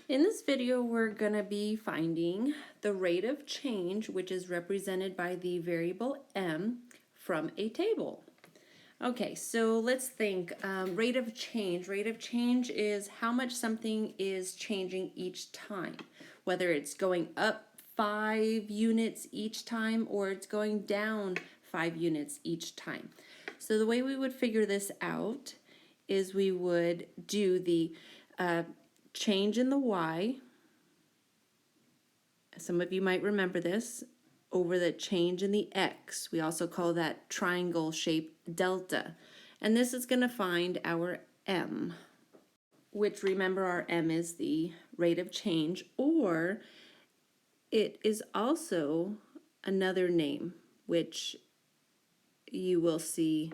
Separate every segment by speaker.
Speaker 1: In this video, we're going to be finding the rate of change, which is represented by the variable m, from a table. Okay, so let's think. Rate of change. Rate of change is how much something is changing each time, whether it's going up 5 units each time or it's going down 5 units each time. So the way we would figure this out is we would do the change in the y. Some of you might remember this, over the change in the x. We also call that triangle shape delta. And this is going to find our m, which, remember, our m is the rate of change, or it is also another name, which you will see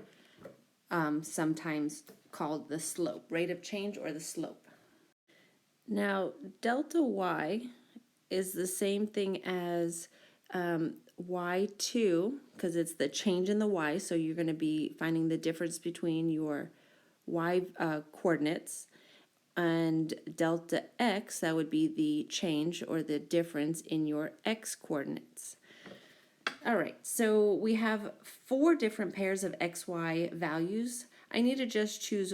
Speaker 1: sometimes called the slope, rate of change or the slope. Now, delta y is the same thing as y2, because it's the change in the y, so you're going to be finding the difference between your y coordinates, and delta x, that would be the change or the difference in your x coordinates. All right, so we have 4 different pairs of xy values. I need to just choose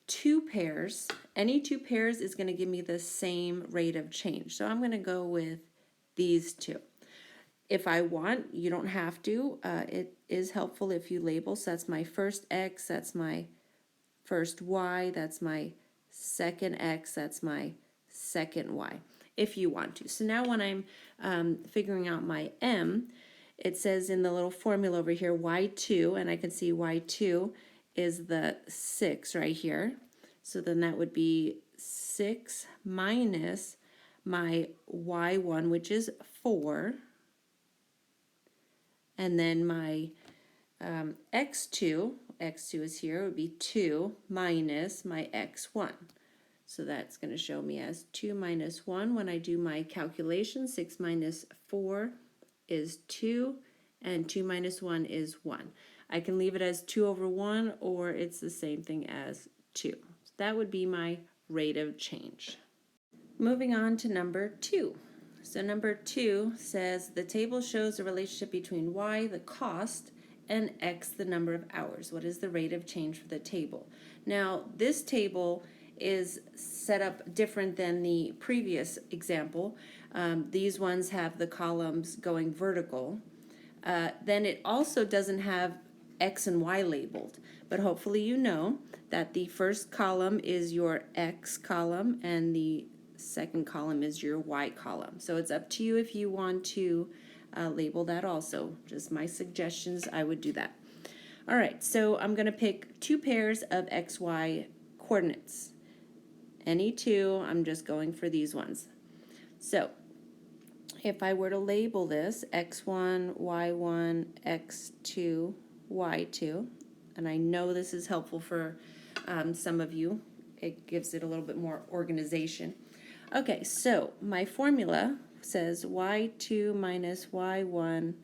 Speaker 1: 2 pairs. Any 2 pairs is going to give me the same rate of change. So I'm going to go with these 2. If I want, you don't have to. It is helpful if you label. So that's my first x, that's my first y, that's my second x, that's my second y, if you want to. So now when I'm figuring out my m, it says in the little formula over here, y2, and I can see y2 is the 6 right here. So then that would be 6 minus my y1, which is 4. And then my x2 is here, it would be 2 minus my x1. So that's going to show me as 2 minus 1 when I do my calculation. 6 minus 4 is 2, and 2 minus 1 is 1. I can leave it as 2 over 1, or it's the same thing as 2. So that would be my rate of change. Moving on to number 2. So number 2 says the table shows the relationship between y, the cost, and x, the number of hours. What is the rate of change for the table? Now, this table is set up different than the previous example. These ones have the columns going vertical. Then it also doesn't have x and y labeled, but hopefully you know that the first column is your x column and the second column is your y column. So it's up to you if you want to label that also. Just my suggestions, I would do that. All right, so I'm going to pick 2 pairs of xy coordinates. Any 2, I'm just going for these ones. So if I were to label this x1, y1, x2, y2, and I know this is helpful for some of you, it gives it a little bit more organization. Okay, so my formula says y2 minus y1,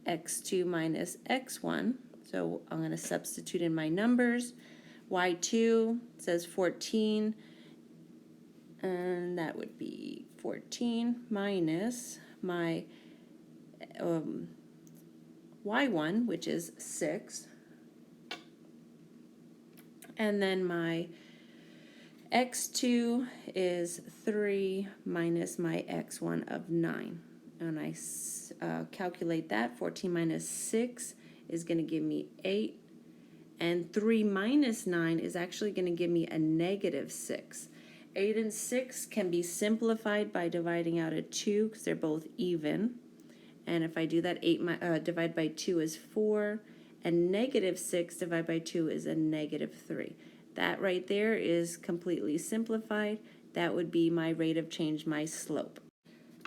Speaker 1: x2 minus x1. So I'm going to substitute in my numbers. y2 says 14, and that would be 14 minus my y1, which is 6, and then my x2 is 3 minus my x1 of 9. And I calculate that. 14 minus 6 is going to give me 8. And 3 minus 9 is actually going to give me a negative 6. 8 and 6 can be simplified by dividing out a 2 because they're both even. And if I do that, 8 divided by 2 is 4. And negative 6 divided by 2 is a negative 3. That right there is completely simplified. That would be my rate of change, my slope.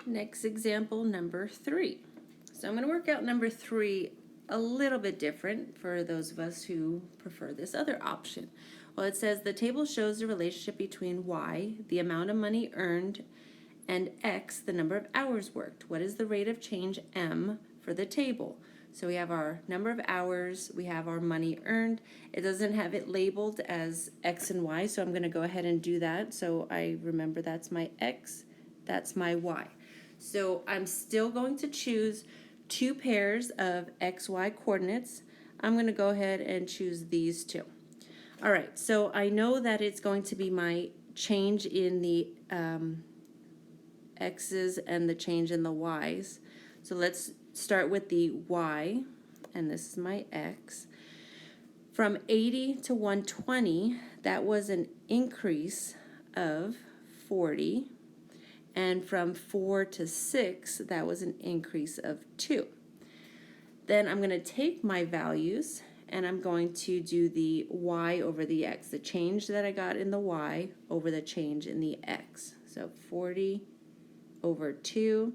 Speaker 1: Next example, number 3. So I'm going to work out number 3 a little bit different for those of us who prefer this other option. Well, it says the table shows the relationship between y, the amount of money earned, and x, the number of hours worked. What is the rate of change, m, for the table? So we have our number of hours, we have our money earned. It doesn't have it labeled as X and Y, so I'm going to go ahead and do that. So I remember that's my X, that's my Y. So I'm still going to choose two pairs of XY coordinates. I'm going to go ahead and choose these two. All right, so I know that it's going to be my change in the X's and the change in the Y's. So let's start with the Y, and this is my X. From 80 to 120, that was an increase of 40. And from 4 to 6, that was an increase of 2. Then I'm going to take my values and I'm going to do the Y over the X, the change that I got in the Y over the change in the X. So 40 over 2.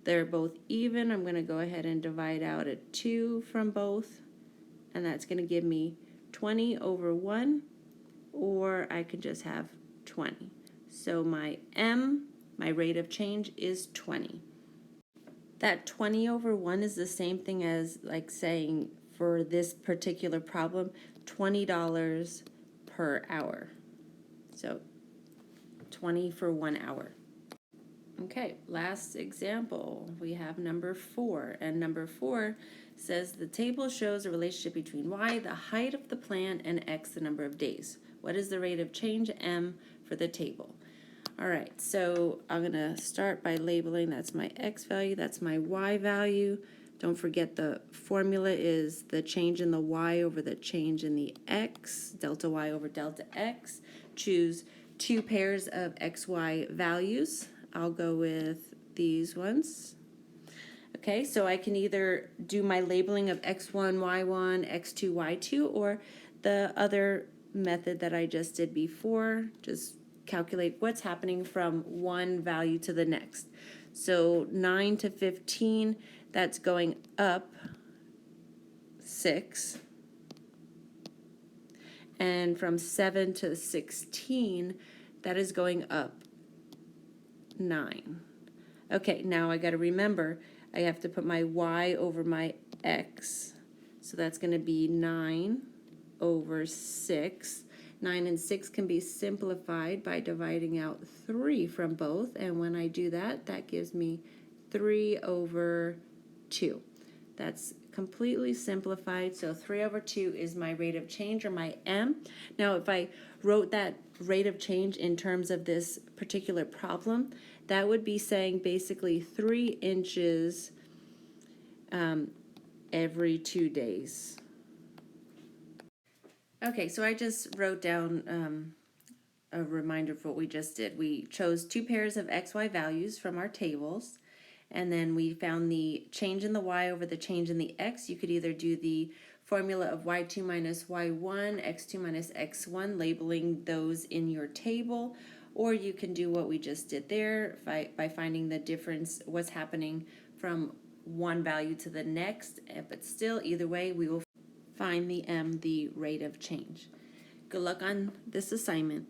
Speaker 1: They're both even. I'm going to go ahead and divide out a 2 from both, and that's going to give me 20 over 1, or I could just have 20. So my M, my rate of change, is 20. That 20 over 1 is the same thing as like saying for this particular problem, $20 per hour. So 20 for 1 hour. Okay, last example, we have number 4, and number 4 says the table shows a relationship between Y, the height of the plant, and X, the number of days. What is the rate of change, M, for the table? All right, so I'm gonna start by labeling, that's my X value, that's my Y value. Don't forget the formula is the change in the Y over the change in the X, delta Y over delta X. Choose two pairs of XY values. I'll go with these ones. Okay, so I can either do my labeling of X1, Y1, X2, Y2, or the other method that I just did before, just calculate what's happening from one value to the next. So 9 to 15, that's going up 6. And from 7 to 16, that is going up 9. Okay, now I got to remember I have to put my Y over my X. So that's going to be 9 over 6. 9 and 6 can be simplified by dividing out 3 from both. And when I do that, that gives me 3 over 2. That's completely simplified. So 3 over 2 is my rate of change, or my M. Now, if I wrote that rate of change in terms of this particular problem, that would be saying basically 3 inches every 2 days. Okay, so I just wrote down a reminder of what we just did. We chose two pairs of XY values from our tables, and then we found the change in the Y over the change in the X. You could either do the formula of Y2 minus Y1, X2 minus X1, labeling those in your table, or you can do what we just did there by finding the difference, what's happening from one value to the next. But still, either way, we will find the M, the rate of change. Good luck on this assignment.